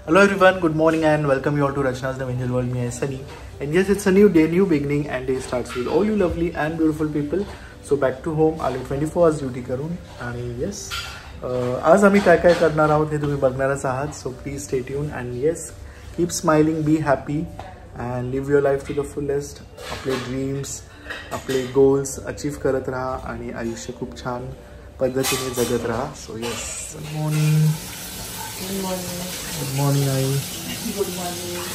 Hello everyone, good morning and welcome you all to Rachna's The Angel World. Me is Sunny, and yes, it's a new day, new beginning, and day starts with all you lovely and beautiful people. So back to home, आलो 24 hours duty करून आणि yes, आज आम्ही काय काय करणार आहोत हे तुम्ही बघणारच आहात. So please stay tuned and yes, keep smiling, be happy and live your life to the fullest. आपले ड्रीम्स, आपले गोल्स अचीव करत राहा आणि आयुष्य खूप छान पद्धतीने जगत राहा. So yes, good morning. Good morning. Good morning, आई. Good morning.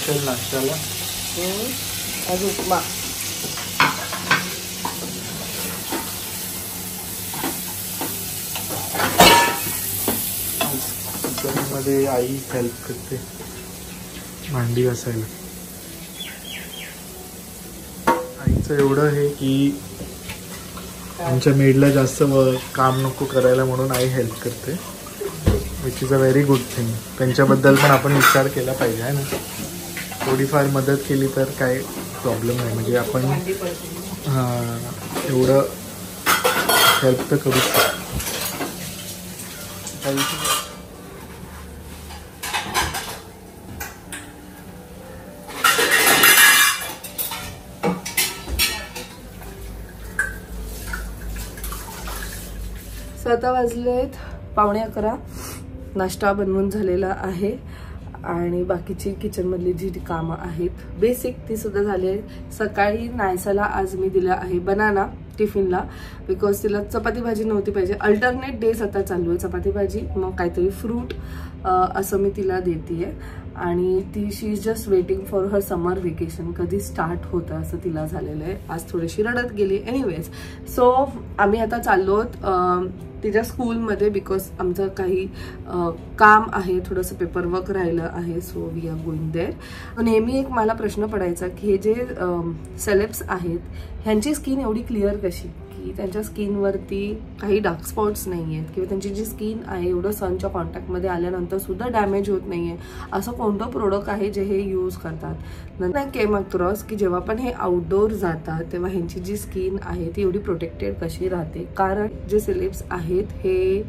चल नाश्त्याला. आज उपमा. किचनमध्ये आई हेल्प करते भांडी घासायला. आईचं एवढं आहे की आमच्या मेडला जास्त काम नको करायला म्हणून आई हेल्प करते, which is a very good thing. त्यांच्याबद्दल पण आपण विचार केला पाहिजे आहे ना. थोडीफार मदत केली तर काय प्रॉब्लेम नाही, म्हणजे आपण एवढं हेल्प तर करू शकतो. आता वाजलेत 11:15. नाश्ता बनवून झालेला आहे आणि बाकीची किचनमधली जी कामं आहेत बेसिक ती सुद्धा झाली आहे. सकाळी नायसाला आज मी दिला आहे बनाना टिफिनला, बिकॉज तिला चपाती भाजी नव्हती पाहिजे. अल्टरनेट डेज आता चालू आहे, चपाती भाजी मग काहीतरी फ्रूट असं मी तिला देते. आणि ती she is just waiting for her summer vacation, कधी स्टार्ट होतं असं तिला झालेलं आहे. आज थोडीशी रडत गेली. एनिवेज, सो आम्ही आता चाललो तिच्या स्कूलमध्ये, बिकॉज आमचं काही काम आहे, थोडंसं पेपरवर्क राहिलं आहे. So we are going there. नेहमी एक मला प्रश्न पडायचा की हे जे सेलेब्स आहेत ह्यांची स्किन एवढी क्लिअर कशी, की त्यांच्या स्किनवरती काही डार्क स्पॉट्स नाही आहेत किंवा त्यांची जी स्किन आहे एवढं सनच्या कॉन्टॅक्टमध्ये आल्यानंतर सुद्धा डॅमेज होत नाही आहे. असं कोणतं प्रोडक्ट आहे जे हे यूज करतात. नंतर केमॅक्रॉस की जेव्हा पण हे आउटडोर जातात तेव्हा ह्यांची जी स्किन आहे ती एवढी प्रोटेक्टेड कशी राहते. कारण जे सेलेब्स आहेत हे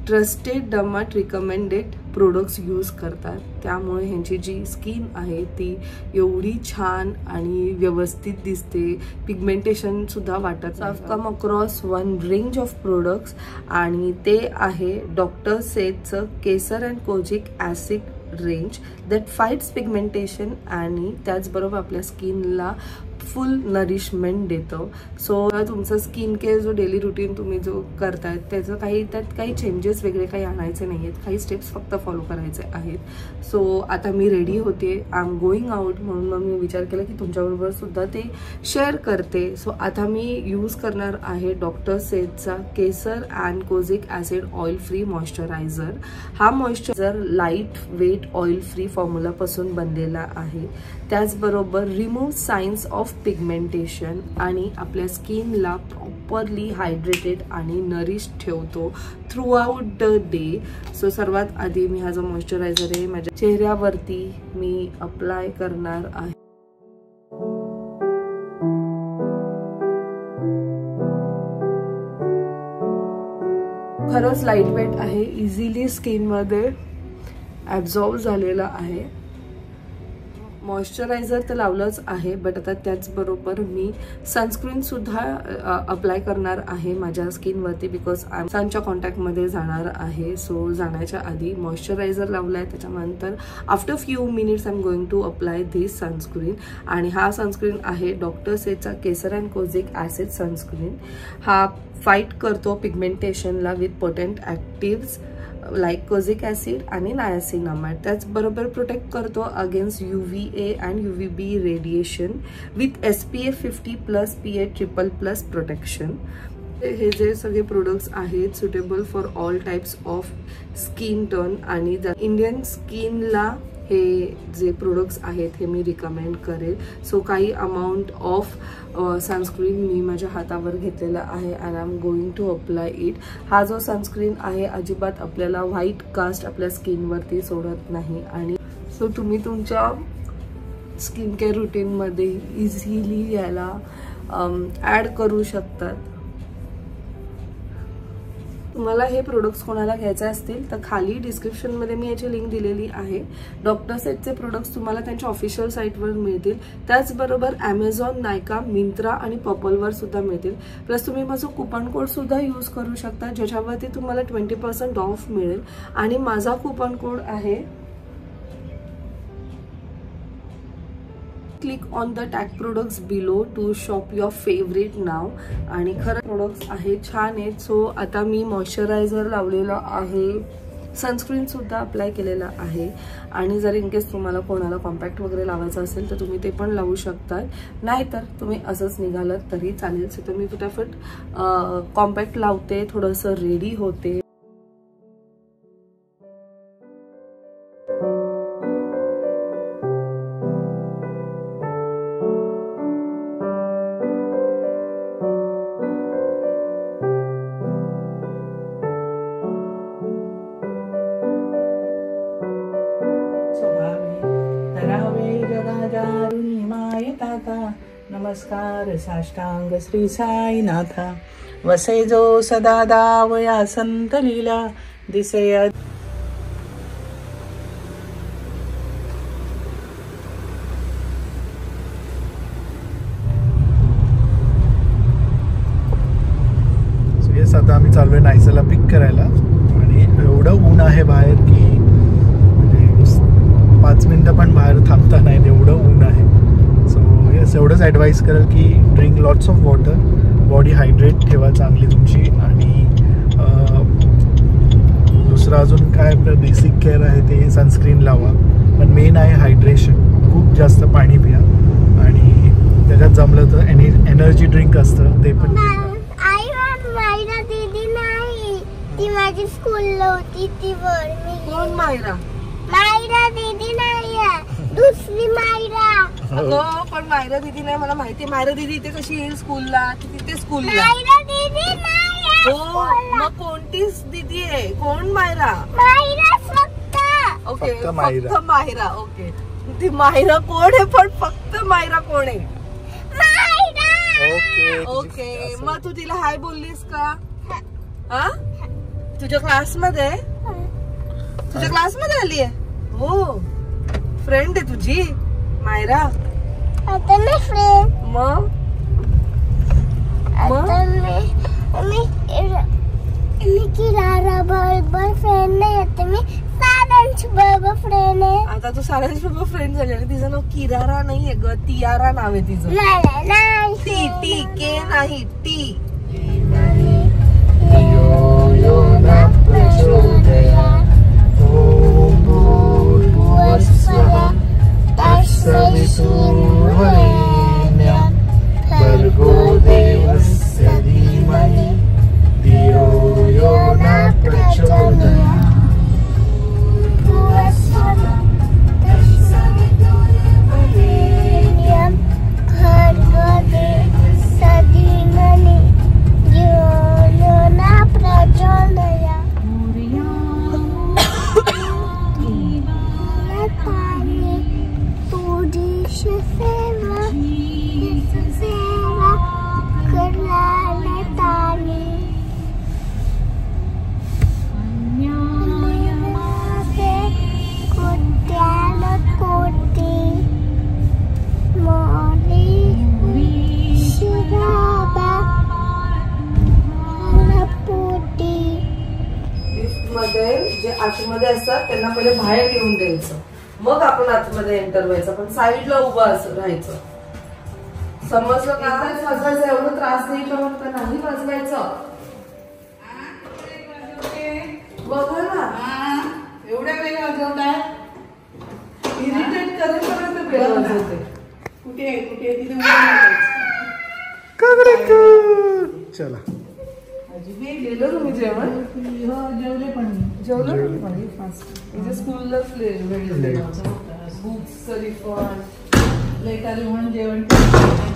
ट्रस्टेड डर्माट रिकमेंडेड प्रोडक्ट्स यूज करतात, त्यामुळे ह्यांची जी स्किन आहे ती एवढी छान आणि व्यवस्थित दिसते. पिगमेंटेशन सुद्धा वाटत. I have come across one range of products आणि ते आहे डॉक्टर सेटचं Kesar and kojic acid range that fights pigmentation आणि त्याचबरोबर आपल्या स्किनला फुल नरिशमेंट देतं. सो तुमचं स्किन केअर जो डेली रुटीन तुम्ही जो करतायत त्याचं त्यात काही चेंजेस वेगळे काही आणायचे नाही आहेत, काही स्टेप्स फक्त फॉलो करायचे आहेत. सो आता मी रेडी होते, आय एम गोईंग आउट, म्हणून मग मी विचार केला की तुमच्याबरोबर सुद्धा ते शेअर करते. सो आता मी यूज करणार आहे डॉक्टर सेटचा Kesar and kojic acid oil free moisturiser. हा moisturiser light weight oil free फॉर्म्युलापासून बनलेला आहे. त्याचबरोबर रिमूव्ह साइन्स ऑफ पिगमेंटेशन आणि आपल्या स्किनला प्रॉपरली हायड्रेटेड आणि नरिश ठेवतो throughout the day. So सर्वात आधी मी हा जो मॉइश्चरायझर आहे माझ्या चेहऱ्यावरती मी अप्लाय करणार आहे. खरंच लाईट वेट आहे, इझिली स्किनमध्ये ॲब्झॉर्ब झालेला आहे. मॉइश्चरायझर तर लावलंच आहे, बट आता त्याचबरोबर मी सनस्क्रीन सुद्धा अप्लाय करणार आहे माझ्या स्किनवरती, बिकॉज सनच्या कॉन्टॅक्टमध्ये जाणार आहे. सो जाण्याच्या आधी मॉइश्चरायझर लावला आहे, त्याच्यानंतर after few minutes I am going to apply this sunscreen. आणि हा सनस्क्रीन आहे डॉक्टर सेटचा Kesar and kojic acid sunscreen. हा फाईट करतो पिगमेंटेशनला with potent actives like kojic acid आणि नायासिनामाइड. त्याचबरोबर प्रोटेक्ट करतो against UVA and UVB radiation with SPF 50+ PA++ protection. हे जे सगळे प्रोडक्ट्स आहेत suitable for all types of skin tone आणि इंडियन स्किनला हे जे प्रोडक्ट्स आहेत हे मी रिकमेंड करेल. सो काही अमाऊंट ऑफ सनस्क्रीन मी माझ्या हातावर घेतलेला आहे and I am going to apply it. हा जो सनस्क्रीन आहे अजिबात आपल्याला व्हाईट कास्ट आपल्या स्किनवरती सोडत नाही. आणि सो तुम्ही तुमच्या स्किन केअर रुटीनमध्ये इझिली याला ॲड करू शकतात. तुम्हाला हे प्रोडक्ट्स कोणाला घ्यायचे असतील तर खाली डिस्क्रिप्शनमध्ये मी याची लिंक दिलेली आहे. डॉक्टर सेटचे प्रोडक्ट्स तुम्हाला त्यांच्या ऑफिशियल साईटवर मिळतील. त्याचबरोबर ॲमेझॉन, नायका, मिंत्रा आणि पर्पलवर सुद्धा मिळतील. प्लस तुम्ही माझं कुपन कोड सुद्धा यूज करू शकता, ज्याच्यावरती तुम्हाला 20% ऑफ मिळेल. आणि माझा कुपन कोड आहे click on the tag products below to shop your favourite now. आणि खरं प्रोडक्ट्स आहेत, छान आहेत. सो आता मी मॉइश्चरायझर लावलेलं आहे, सनस्क्रीन सुद्धा अप्लाय केलेला आहे. आणि जर इन केस तुम्हाला कोणाला कॉम्पॅक्ट वगैरे लावायचं असेल तर तुम्ही ते पण लावू शकता, नाहीतर तुम्ही असंच निघालात तरी चालेल. सो तुम्ही फटाफट कॉम्पॅक्ट लावते, थोडंसं रेडी होते. नमस्कार साष्टांग श्री साईनाथा. वसे जो सदा दावया संत लीला दिसया. आता आम्ही चाललोय नायसाला पिक करायला. आणि एवढं ऊन आहे बाहेर की म्हणजे 5 मिनिटं पण बाहेर थांबता नाही, एवढं ऊन आहे. सो येस, एवढंच ॲडवाईस करेल की drink lots of water, body hydrate ठेवा चांगली तुमची. आणि दुसरं अजून काय आपलं बेसिक केअर आहे ते सनस्क्रीन लावा, पण मेन आहे हायड्रेशन. खूप जास्त पाणी पिया. आणि त्याच्यात जमलं तर एनर्जी ड्रिंक असतं ते पण पिया. ती माझी स्कूलला होती, ती वर मी. कोण मायरा? मायरा दीदी नाही, दुसरी मायरा. अगं पण मायरा दीदी नाही, मला माहिती. मायरा दीदी इथे कशी येईल स्कूलला? तिथे स्कूलला. मायरा दीदी नाही. हो, मग कोणतीच दीदी आहे? कोण मायरा? मायरा फक्त. ओके, फक्त मायरा. ओके, ती मायरा कोण आहे? पण फक्त मायरा कोण आहे? मायरा. ओके, मग तू तिला हाय बोललीस का? हा, तुझ्या क्लासमध्ये? तुझ्या क्लासमध्ये आली आहे? हो, फ्रेंड आहे तुझी मायरा? आता मी फ्रेंड. मग मी किरारा बरोबर फ्रेंड नाही, आता मी सारांश बरोबर फ्रेंड आहे. आता तू सारांश बरोबर फ्रेंड झाली. आणि तिचं नाव किरारा नाहीये ग, तियारा नाव आहे तिचं. नाही, टी के नाही, टी. जे आतमध्ये असतात त्यांना पहिले बाहेर घेऊन द्यायचं, मग आपण आतमध्ये एंटर व्हायचं. पण साईडला उभं असं राहायचं. समजलं का? वाजवायचं, एवढं त्रास नाही तर नाही वाजवायचं. बघा ना, एवढ्या वेळ वाजवताय, इरिटेट करेपर्यंत वेळ वाजवते. कुठे तिथे चला गेलो तुम्ही जेवण? जेवले पण स्कूललाच बुक्स लेट आली म्हणून जेवण.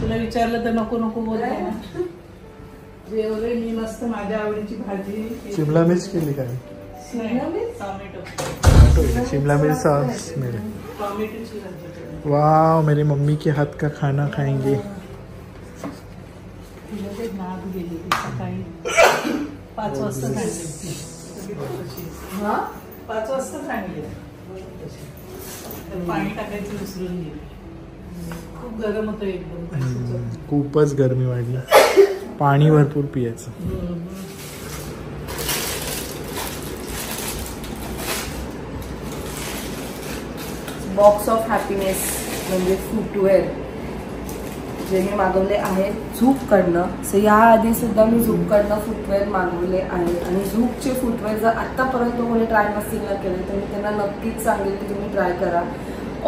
तुला विचारलं तर नको नको बोलतो. जेवले मी मस्त माझ्या आवडीची भाजी. शिमला मिर्च केली काय? टोमॅटो शिमला मिर्च सॉस मेरे. टोमॅटोची भाजी. वाह, मेरी मम्मी के हाथ का खाना खाएंगे. 5 वाजता सांगली ती. 5 वाजता सांगली. पाणी टाकायचं विसरून गेले. खूप गरम होतं एकदम. खूपच गरमी वाढली. पाणी भरपूर पियायचं. बॉक्स ऑफ हॅपीनेस म्हणजे फुटवेअर जे मी मागवले आहे झूककडनं. सो याआधी सुद्धा मी झूककडनं फुटवेअर मागवले आहे आणि झूकचे फुटवेअर जर आत्तापर्यंत कोणी ट्राय नसतील ना केले तर मी त्यांना नक्कीच सांगेल की तुम्ही ट्राय करा.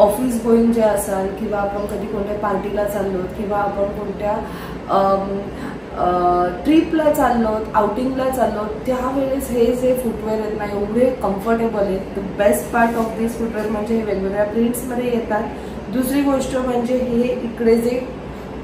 ऑफिस गोईंग जे असाल किंवा आपण कधी कोणत्या पार्टीला चाललो किंवा आपण कोणत्या ट्रिपला चाललो आउटिंगला चाललो त्यावेळेस हे जे फुटवेअर आहेत ना एवढे कम्फर्टेबल आहेत. The best part of this footwear म्हणजे हे वेगवेगळ्या प्रिंट्समध्ये येतात. दुसरी गोष्ट म्हणजे हे इकडे जे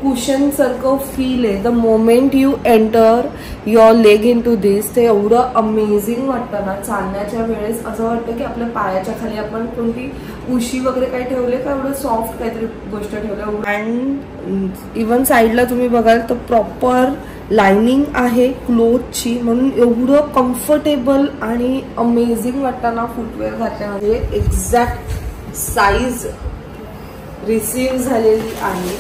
कुशन सारखं फील आहे the moment you enter your leg into this ते एवढं अमेझिंग वाटतं ना. चालण्याच्या वेळेस असं वाटतं की आपल्या पायाच्या खाली आपण कोणती उशी वगैरे काही ठेवले का एवढं सॉफ्ट काहीतरी गोष्ट ठेवलं. अँड इवन साईडला तुम्ही बघाल तर प्रॉपर लाइनिंग आहे क्लोथची म्हणून एवढं कम्फर्टेबल आणि अमेझिंग वाटतं ना फुटवेअर घातल्यामध्ये. एक्झॅक्ट साईज रिसीव्ह झालेली आहे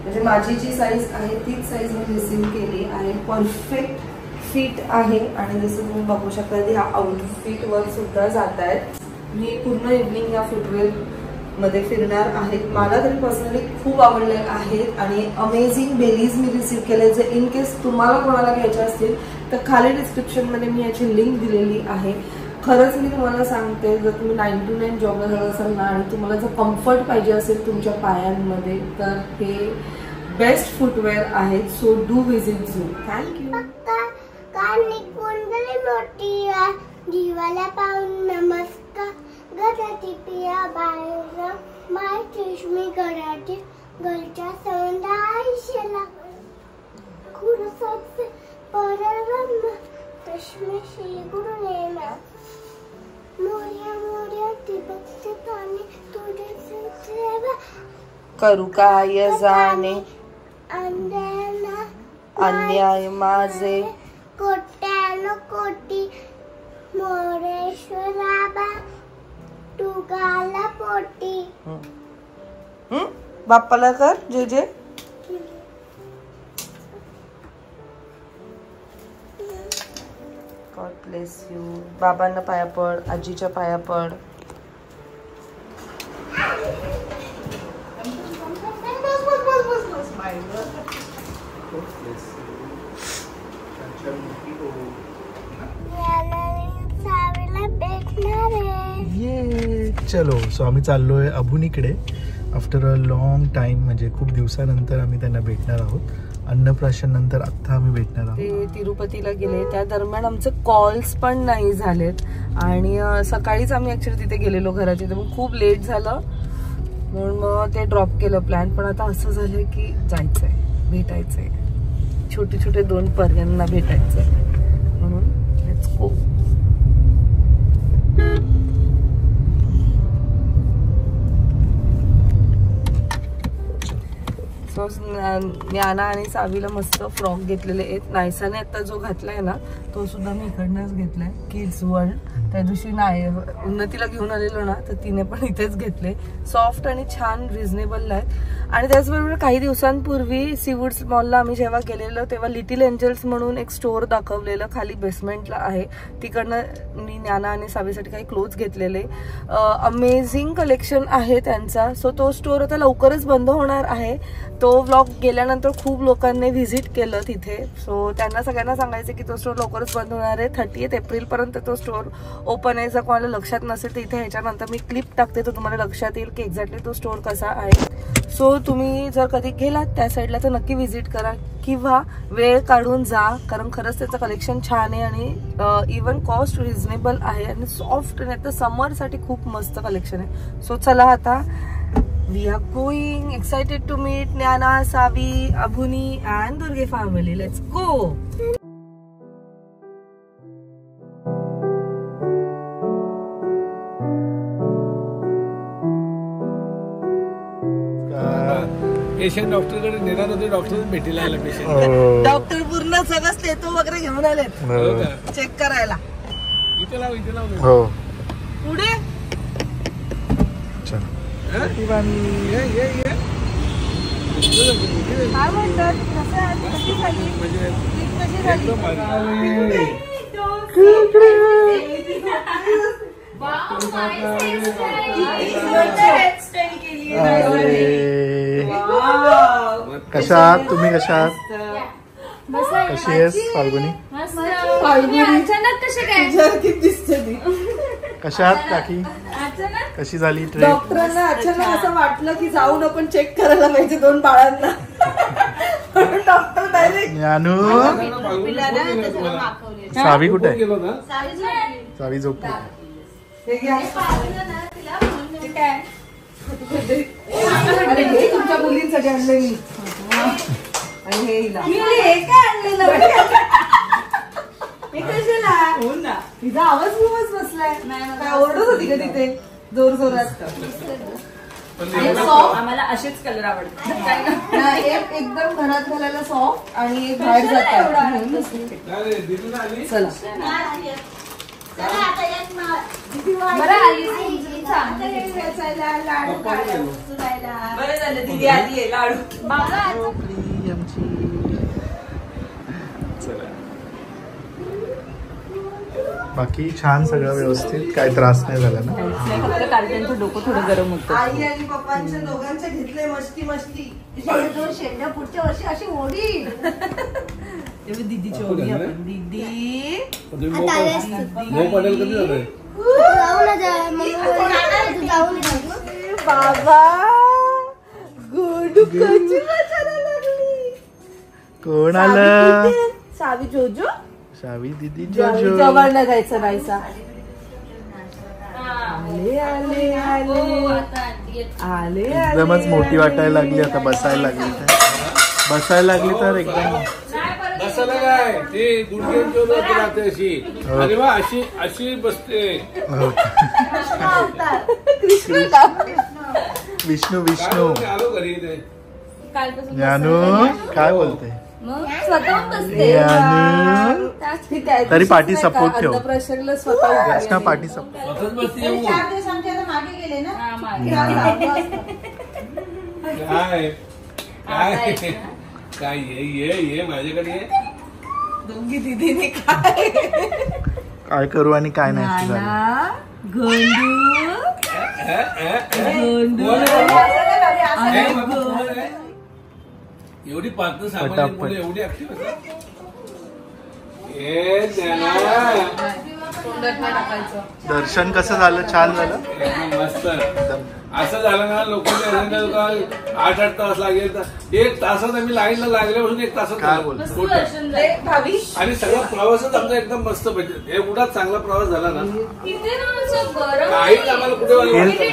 म्हणजे माझी जी साईज आहे तीच साईज मी रिसीव्ह केली आहे. परफेक्ट फिट आहे आणि जसं तुम्ही बघू शकता ह्या आउटफिटवर सुद्धा जात आहेत. मी पूर्ण इव्हनिंग या फुटवेअर मध्ये फिरणार आहे. मला तरी पर्सनली खूप आवडले आहेत आणि अमेझिंग बेलीज मी रिसीव्ह केले. जर इन केस तुम्हाला कोणाला घ्यायचे असतील तर खाली डिस्क्रिप्शनमध्ये मी याची लिंक दिलेली आहे. खरंच मी तुम्हाला सांगते जर तुम्ही 9 to 9 जॉबला जात असाल ना आणि तुम्हाला जर कम्फर्ट पाहिजे असेल तुमच्या पायांमध्ये तर हे बेस्ट फुटवेअर आहेत. So do visit zoo. Thank you. जीवाला पाहून नमस्कार घराची पिया बाहेर माय चष्मी घराची घरच्या संधा आयुष्याला खुरसाचे परब्रह्म चष्मेशी गुरुनेमा मोर्या मोर्या तिबकचे पाणी तुझे सेवा करू काय जाणे अन्याय माझे कोट्यानो कोटी मोरेश्वराबा तुगाला पोटी. बाप्पाला कर जे जे. God bless you. बाबांना पाया पड, आजीच्या पाया पड. ये चलो. सो आम्ही चाललोय अबुनीकडे आफ्टर अ लॉंग टाइम म्हणजे खूप दिवसानंतर आम्ही त्यांना भेटणार आहोत. अन्नप्राशन नंतर आता आम्ही भेटणार आहोत. ते तिरुपतीला गेले त्या दरम्यान आमचे कॉल्स पण नाही झालेत आणि सकाळीच आम्ही ऍक्च्युली तिथे गेलेलो घराचे तर मग खूप लेट झालं म्हणून मग ते ड्रॉप केलं प्लॅन. पण आता असं झालंय की जायचंय भेटायचंय छोटे छोटे 2 पर्यांना भेटायचंय म्हणून लेट्स गो. सो ज्ञाना आणि सावीला मस्त फ्रॉक घेतलेले आहेत. नायसाने आता जो घातलाय ना तो सुद्धा मी इकडनंच घेतलाय किड्स वर्ल्ड. त्या दिवशी नाही उन्नतीला घेऊन आलेलो ना तर तिने पण इथेच घेतले. सॉफ्ट आणि छान रिझनेबल आहेत. आणि त्याचबरोबर काही दिवसांपूर्वी सीवूड्स मॉलला आम्ही जेव्हा गेलेलो तेव्हा लिटिल एंजल्स म्हणून एक स्टोअर दाखवलेलं खाली बेसमेंटला आहे. तिकडनं मी ज्ञाना आणि सावीसाठी काही क्लोथ्स घेतलेले. अमेझिंग कलेक्शन आहे त्यांचा. सो तो स्टोअर आता लवकरच बंद होणार आहे. तो व्लॉग गेल्यानंतर खूप लोकांनी व्हिजिट केलं तिथे. सो त्यांना सगळ्यांना सांगायचं की तो स्टोअर लवकरच बंद होणार आहे. 30 एप्रिलपर्यंत तो स्टोअर ओपन आहे. जर कोणाला लक्षात नसेल तर इथे ह्याच्यानंतर मी क्लिप टाकते तर तुम्हाला लक्षात येईल की एक्झॅक्टली तो स्टोअर कसा आहे. सो तुम्ही जर कधी गेलात त्या साईडला तर नक्की व्हिजिट करा किंवा वेळ काढून जा कारण खरंच त्याचं कलेक्शन छान आहे आणि इवन कॉस्ट रिझनेबल आहे आणि सॉफ्ट आणि आता समरसाठी खूप मस्त कलेक्शन आहे. सो चला आता we are going excited to meet Jnana, Savi, Abhuni and Durge family. Let's go. Patient डॉक्टरकडे नेणार होते, डॉक्टर भेटीला आला पेशंट. डॉक्टर पूर्ण सगळं स्टेटो वगैरे घेऊन आलेत चेक करायला. इथे लाव, इथे लाव. हो पुढे काय म्हणतात, कशी झाली, कशी झाली? कशा आहात तुम्ही? कशा आहात? कशी आहेस फाल्गुनी? अचानक कशी काय दिसते ती. कशा आहात काकी? कशी झाली ट्रेन? डॉक्टरांना अचानक असं वाटलं की जाऊन आपण चेक करायला पाहिजे 2 बाळांना. डॉक्टर डायरेक्ट ज्ञानू सावी कुठे आहे? सावी झोपली. अरे हे तुमच्या मुलींसाठी आणलं मी. आणि हे हिला हे काय आणलेलं हो ना. तिचा आवाज खूपच बसलाय. काय ओरडत होती का तिथे जोर जोरात? आम्हाला असेच कलर आवडतात. एकदम घरात घालायला सॉफ्ट आणि एक बाहेर जातात. चला बरं झालं दीदी आली आहे. लाडू बाकी छान सगळं व्यवस्थित, काही त्रास नाही झाला ना? फक्त काल त्यांचं डोकं थोडं गरम होतं. आई आणि पप्पांच्या दोघांच्या घेतले मस्ती मस्ती. शेंड्या पुढच्या वर्षी अशी ओढी. दीदीची ओढी आपण. दीदी बाबा गुडू कशी वाचायला लागली. कोण आलं? सावी जोजो. सावी दीदी जोजो. जवळ न जायचं नाहीसा. आले आले आले आले. एकदमच मोठी वाटायला लागली आता. बसायला लागली तर एकदम बसायला काय ते गुडघ्यांची राहते अशी. अरे वा, अशी अशी बसते. विष्णू विष्णू. आलो घरी ते ज्ञानू काय बोलते? स्वतः बसते. ज्ञानू तरी पाठी सपोर्ट ठेव. प्रश्नला स्वतः पाठी सपोर्ट. स्वतःच बसते. मागे गेले ना. काय काय काय ये माझ्याकडे ये. दोघी दीदीने काय काय करू आणि काय नाही झालं. एवढी पात्र सामान एवढी ऍक्टिव्ह दर्शन कसं झालं? छान झालं. मस्त. असं झालं ना, लोकांच्या 8-8 तास लागेल तर 1 तासात आम्ही लाईनला लागल्यापासून 1 तासात. काय बोलतो? आणि सगळा प्रवासच आमचा एकदम मस्त. पाहिजे एवढा चांगला प्रवास झाला ना. काहीच आम्हाला कुठे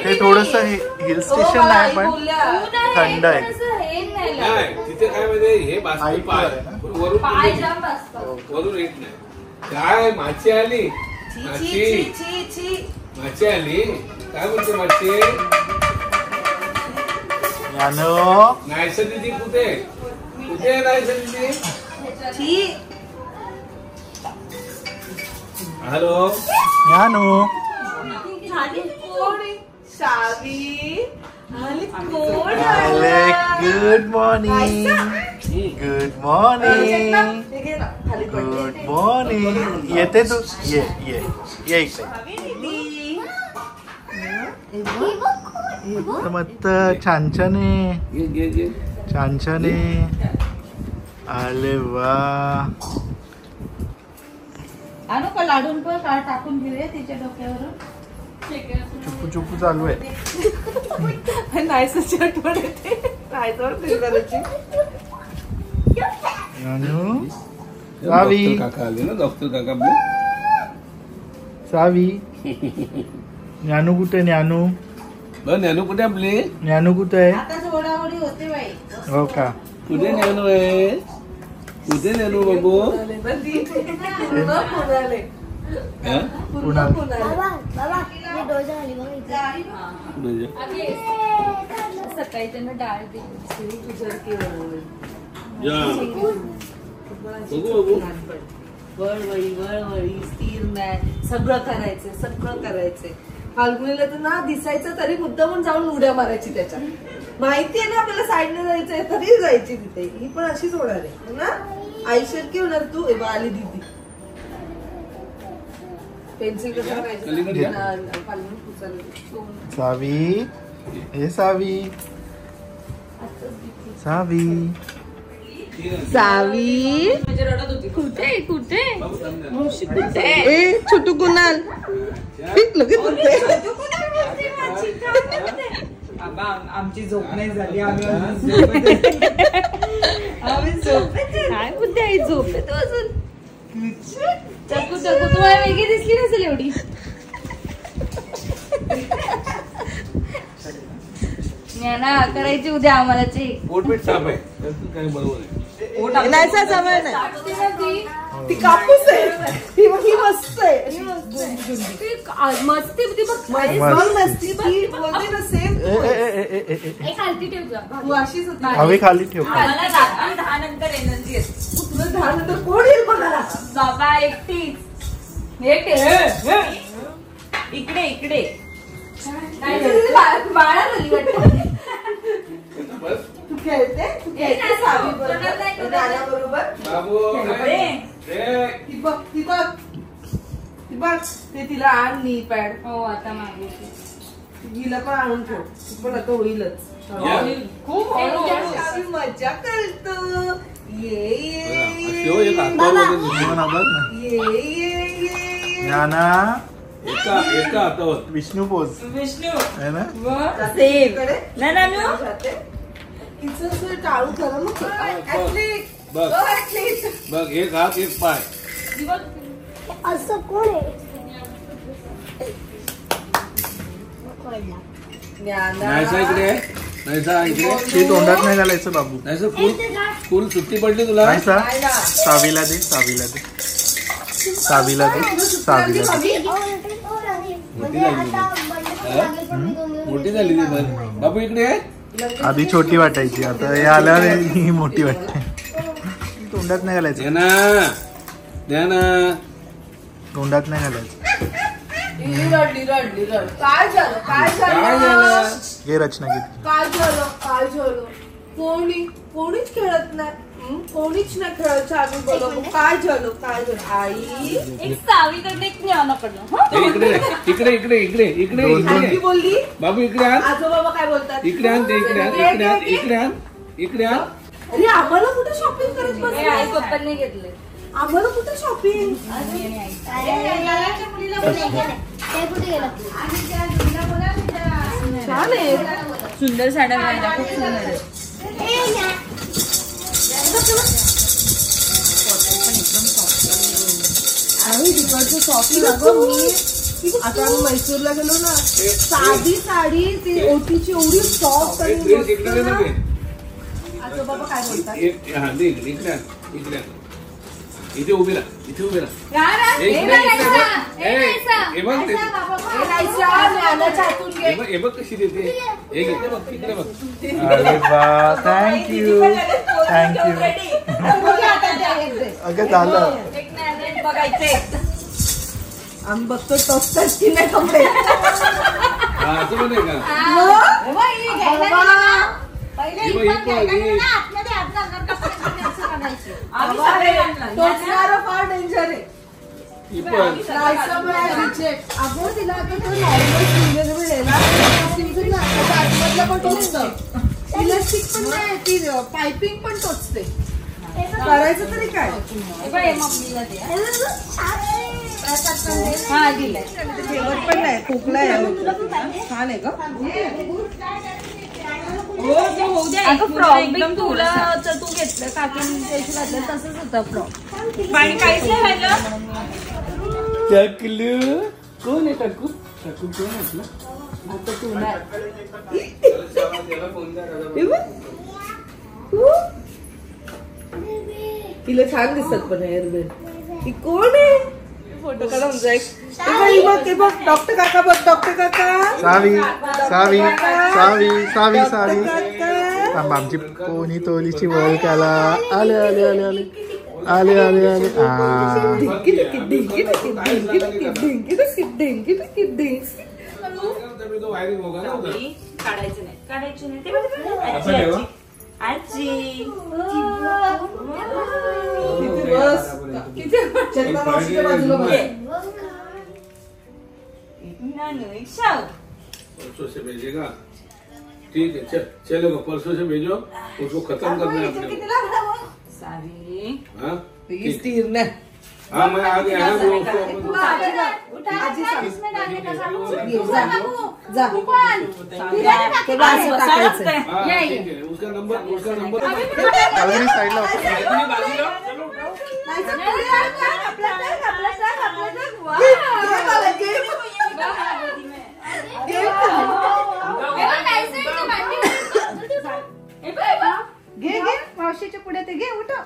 ते थोडस हिल स्टेशन आहे पण थंड आहे. नाही तिथे काय म्हणजे हे बास्केट वरून येत नाही. काय माची आली. माची आली. काय बोलते माची? नायसा दीदी कुठे कुठे नायसा दीदी? Hello Dnyanu. Good morning. Good morning. Good morning. येते तू? ये ये ये इकडे. मस्त छान छान आहे. छान छान आहे. अरे वा. आणू का लाडून पण टाकून घेऊया तिच्या डोक्यावरून. चुपू चुपू चालू आहे. नाहीच आठवण येते. सावी काका आले ना. डॉक्टर काका सावी. ज्ञानू कुठे? ज्ञानू ज्ञानू कुठे? आपले ज्ञानू कुठे आहे? आता ओढाओढी होते बाई. हो का? कुठे ज्ञानू आहे? कुठे ज्ञानू बाबू? सकाळी त्यांना डाळ दिली. वळवळी स्थिर नाही, सगळं करायचंय. फाल्गुनीला तर ना दिसायचं तरी मुद्दामून जाऊन उड्या मारायची त्याच्यात. माहितीये ना आपल्याला साईडने जायचंय तरी जायची तिथे. ही पण अशीच होणार आहे ना. आईशर होणार तू. आली दीदी. पेन्सिल कसं सावी, हे सावी, सावी, सावी कुठे कुठे ए छोटू कुणाल लगेच आमची झोप नाही झाली. आम्ही काय बुद्धी आहे झोपेत अजून. चकू तुम्हाला वेगळी दिसली नसेल एवढी. ना करायची उद्या आम्हाला चेक. पोटपीठ साफ आहे काय बरोबर आहे. ती कापूस आहे. ही मस्त आहे. मस्ती बोलते ना सेम. खालती ठेव. तू अशीच होती. हवे खाली ठेव. 10 नंतर एनर्जी येते. तुला 10 नंतर कोण येईल बघायला. बाबा एकटीच. इकडे बाळा झाली वाटत. तू खेळते सावी बरोबर. ती बघ ते तिला आण नी पॅड. हो आता मागे हिला पण आणून ठेव. ती पण आता होईलच. खूप मजा करतो. एका हातावर विष्णू पोज आहे ना. टाळू खरं बघ एक हात एक पाय. असं कोण आहे. नाहीसा इकडे नाहीसा इकडे. ते तोंडात नाही घालायचं बाबू. नाहीसा स्कूल सुट्टी पडली तुला. नाहीसा सावीला दे, सावीला दे, सावीला दे, सावीला दे. मोठी झाली ती पण. बाबू इकडे आधी छोटी वाटायची, आता हे आल्यावर ही मोठी वाटते. तोंडात नाही घालायचं. द्या ना तोंडात नाही घालायचं. रडली. काय झालं घे रचना घेतली. काय झालं. कोणीच खेळत नाही. कोणीच नाही खेळत. चालू बोल. काय झालं आई. एक सावीकडे एक ज्ञानाकडनं. इकडे बोलली बाबू इकडे आण. आजोबा काय बोलतात. इकडे आण. अरे आम्हाला कुठे शॉपिंग करत बसले. आई पप्पांनी घेतले. आम्हाला कुठे शॉपिंग. छान आहे. सुंदर साड्या मिळाल्या. खूप सुंदर आहे. शॉपिंग आता आम्ही मैसूरला गेलो ना. साधी साडी ती ओटीची एवढी सॉफ्ट आणि आजोबा काय बोलतात. इथे उभी राहा. हे बघ कशी देते. हे घेते बघ तिकडे बघ. अरे वा, थँक्यू. अगं झालं. आम्ही बघतो टोचतात की नाही कपडे. असं पण आहे टोचणारा फार डेंजर आहे. अगो तिला आता तो नॉर्मल पण टोचतं. इलास्टिक पण नाही. ती पायपिंग पण टोचते. करायचं तरी काय. हा दिलाय. ठेवत पण नाही. खोकला छान आहे का. फ्रॉक तुला तू घेतलं काकीन घातलं तसंच होतं फ्रॉक. आणि काहीच नाही घातलं. टकलू कोण आहे. टकू कोण आहे. आता तू नाही. तिला छान दिसत पण हेअरबँड. ही कोण आहे. फोटो काढा म्हणजे बघ डॉक्टर काका बघ डॉक्टर काका सावी सावी सावी सावी सावी थांबा, आमची पोनी तोलीची वळख आला. आले आले आले आले आले आले आले. काढायचं नाही काढायचं नाही. ते बघ आजी परसों से भेजेगा. ठीक है चलेगा. परसों से भेजो. उसको खत्म करना है अपने. हाँ स्टीर ने हाँ मैं आ गया है. उसका नंबर ऑलरेडी साईडला घे मावशीच्या पुढे ते घे. उठाव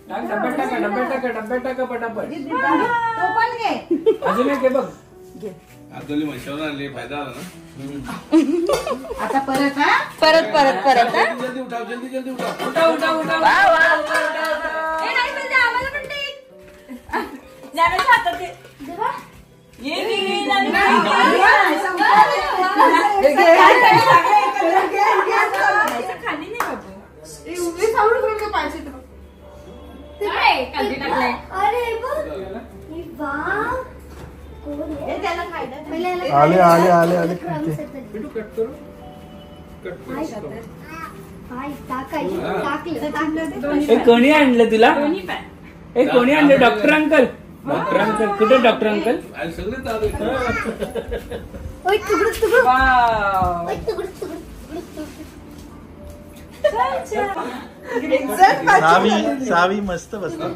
डब्यात टाका पटापट. तो पण घे. अजून एक बघ. आतोली मशावर आणले फायदा आला ना. आता परत हा जल्दी उठाव जल्दी उठाव. आले आले आले आले. कोणी आणलं तुला? कोणी आणलं? Doctor uncle. डॉक्टर अंकल कुठे? डॉक्टर अंकल सावी सावी मस्त बसली.